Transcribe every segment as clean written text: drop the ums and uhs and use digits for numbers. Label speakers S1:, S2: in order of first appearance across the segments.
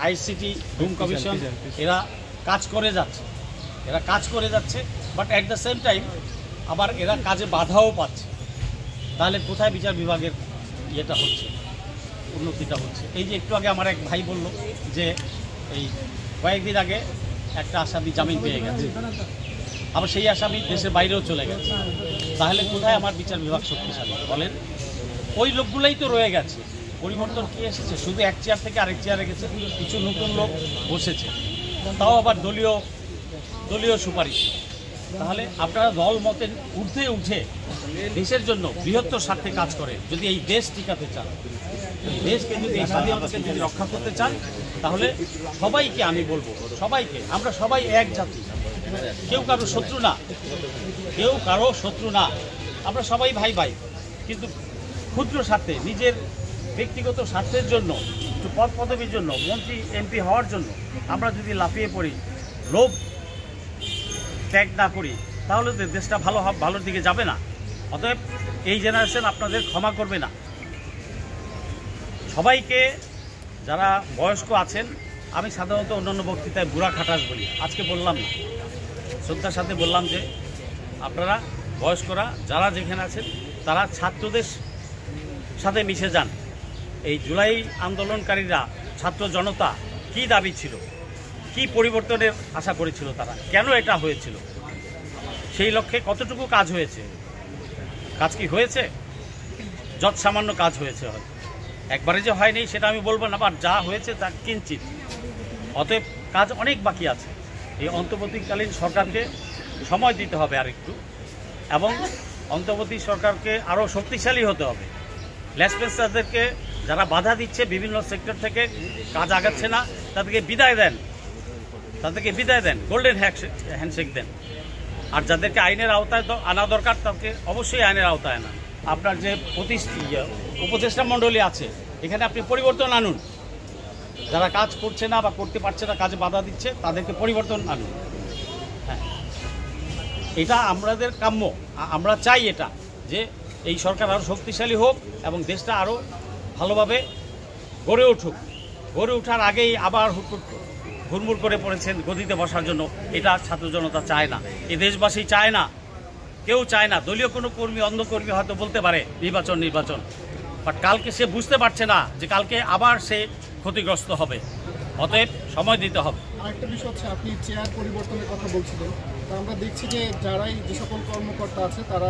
S1: ICT ঘুম commission এরা কাজ করে যাচ্ছে but at the same time আবার এরা কাজে বাধাও পাচ্ছে। তাহলে কোথায় বিচার বিভাগের ইয়েটা হচ্ছে, উন্নতিটা হচ্ছে? এই যে একটু আগে আমার এক ভাই বলল যে এই কয়েকদিন আগে একটা আসামি জামিন পেয়ে গেছে, আবার সেই আসামি দেশের বাইরেও চলে গেছে। তাহলে কোথায় আমার বিচার বিভাগ শক্তিশালী বলেন? ওই লোকগুলোই তো রয়ে গেছে। পরিবর্তন কি এসেছে? শুধু এক চেয়ার থেকে আরেক চেয়ারে গেছে, কিছু নতুন লোক বসেছে, তাও আবার দলীয় সুপারিশ। তাহলে আপনারা দল মতে ঊর্ধ্বে উঠে দেশের জন্য বৃহত্তর স্বার্থে কাজ করে যদি এই দেশ টিকাতে চান, দেশকে যদি এই স্বাধীনতাকে যদি রক্ষা করতে চান, তাহলে সবাইকে আমি বলবো, সবাইকে, আমরা সবাই এক জাতি, কেউ কারো শত্রু না, আমরা সবাই ভাই ভাই। কিন্তু ক্ষুদ্র স্বার্থে, নিজের ব্যক্তিগত স্বার্থের জন্য, একটু পদ পদবীর জন্য, মন্ত্রী এমপি হওয়ার জন্য আমরা যদি লাফিয়ে পড়ি, লোভ ত্যাগ না করি, তাহলে তো দেশটা ভালোর দিকে যাবে না। অতএব এই জেনারেশন আপনাদের ক্ষমা করবে না। সবাইকে, যারা বয়স্ক আছেন, আমি সাধারণত অন্যান্য বক্তৃতায় বুড়া খাটাস বলি, আজকে বললাম না, শ্রদ্ধার সাথে বললাম যে আপনারা বয়স্করা যারা যেখানে আছেন তারা ছাত্রদের সাথে মিশে যান। এই জুলাই আন্দোলনকারীরা, ছাত্র জনতা কি দাবি ছিল, কি পরিবর্তনের আশা করেছিল, তারা কেন এটা হয়েছিল, সেই লক্ষ্যে কতটুকু কাজ হয়েছে? কাজ কি হয়েছে? যত সামান্য কাজ হয়েছে, হয়তো একবারে যে হয়নি সেটা আমি বলবো না, বাট যা হয়েছে তা কিঞ্চিত। অতএব কাজ অনেক বাকি আছে। এই অন্তর্বর্তীকালীন সরকারকে সময় দিতে হবে আরেকটু, এবং অন্তর্বর্তী সরকারকে আরও শক্তিশালী হতে হবে। লেসপেন্সারদেরকে যারা বাধা দিচ্ছে, বিভিন্ন সেক্টর থেকে কাজ আগাচ্ছে না, তাদেরকে বিদায় দেন, গোল্ডেন হ্যান্ডশেক দেন। আর যাদেরকে আইনের আওতায় আনা দরকার, তাদেরকে অবশ্যই আইনের আওতায় আনা। আপনার যে উপদেষ্টা মণ্ডলী আছে, এখানে আপনি পরিবর্তন আনুন। যারা কাজ করছে না বা করতে পারছে না, কাজে বাধা দিচ্ছে, তাদেরকে পরিবর্তন আনুন। হ্যাঁ, এটা আমাদের কাম্য। আমরা চাই এটা, যে এই সরকার আরও শক্তিশালী হোক এবং দেশটা আরও ভালোভাবে গড়ে উঠুক। গড়ে ওঠার আগেই আবার হুড়মুড় করে পড়েছেন গদিতে বসার জন্য, এটা ছাত্র জনতা চায় না, এই দেশবাসী চায় না, কেউ চায় না। দলীয় কোনো কর্মী, অন্ধকর্মী হয়তো বলতে পারে নির্বাচন, বাট কালকে সে বুঝতে পারছে না যে কালকে আবার সে ক্ষতিগ্রস্ত হবে। অতএব সময় দিতে হবে।
S2: আরেকটা বিষয় হচ্ছে, আপনি চেয়ার পরিবর্তনের কথা বলছিলেন, তো আমরা দেখছি যে যে সকল কর্মকর্তা আছে তারা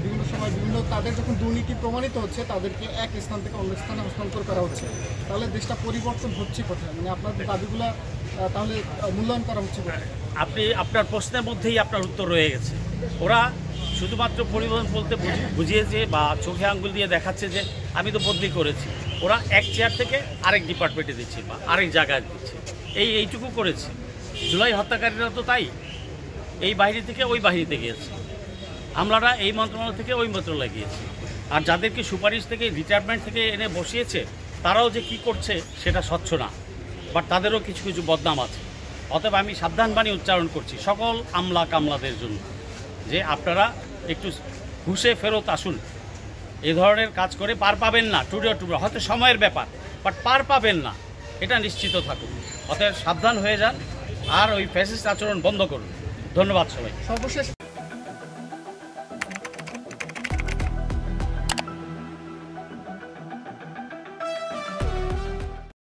S2: বিভিন্ন সময় তাদের যখন দুর্নীতি প্রমাণিত হচ্ছে, তাদেরকে এক স্থান থেকে অন্য স্থানে হস্তান্তর করা হচ্ছে। তাহলে দেশটা পরিবর্তন হচ্ছে কোথায়? মানে আপনাদের দাবিগুলা তাহলে মূল্যায়ন করা হচ্ছে কোথায়?
S1: আপনার প্রশ্নের মধ্যেই আপনার উত্তর রয়ে গেছে। ওরা শুধুমাত্র পরিবর্তন বলতে বুঝিয়েছে বা চোখে আঙ্গুল দিয়ে দেখাচ্ছে যে আমি তো বদলি করেছি। ওরা এক চেয়ার থেকে আরেক ডিপার্টমেন্টে দিচ্ছে বা আরেক জায়গায় দিচ্ছে, এইটুকু করেছে। জুলাই হত্যাকারীরা তো তাই, এই বাহিনী থেকে ওই বাহিনীতে গিয়েছে, আমলারা এই মন্ত্রণালয় থেকে ওই মন্ত্রণালয়ে গিয়েছে। আর যাদেরকে সুপারিশ থেকে, রিটায়ারমেন্ট থেকে এনে বসিয়েছে, তারাও যে কি করছে সেটা স্বচ্ছ না, বাট তাদেরও কিছু বদনাম আছে। অতএব আমি সাবধান বাণী উচ্চারণ করছি সকল আমলা কামলাদের জন্য, যে আপনারা একটু হুঁশে ফেরত আসুন। এই ধরনের কাজ করে পার পাবেন না, টুকরো হয়তো সময়ের ব্যাপার, বাট পার পাবেন না, এটা নিশ্চিত থাকুন। অতএব সাবধান হয়ে যান, আর ওই ফ্যাসিস্ট আচরণ বন্ধ করুন। ধন্যবাদ সবাই।
S2: সর্বশেষ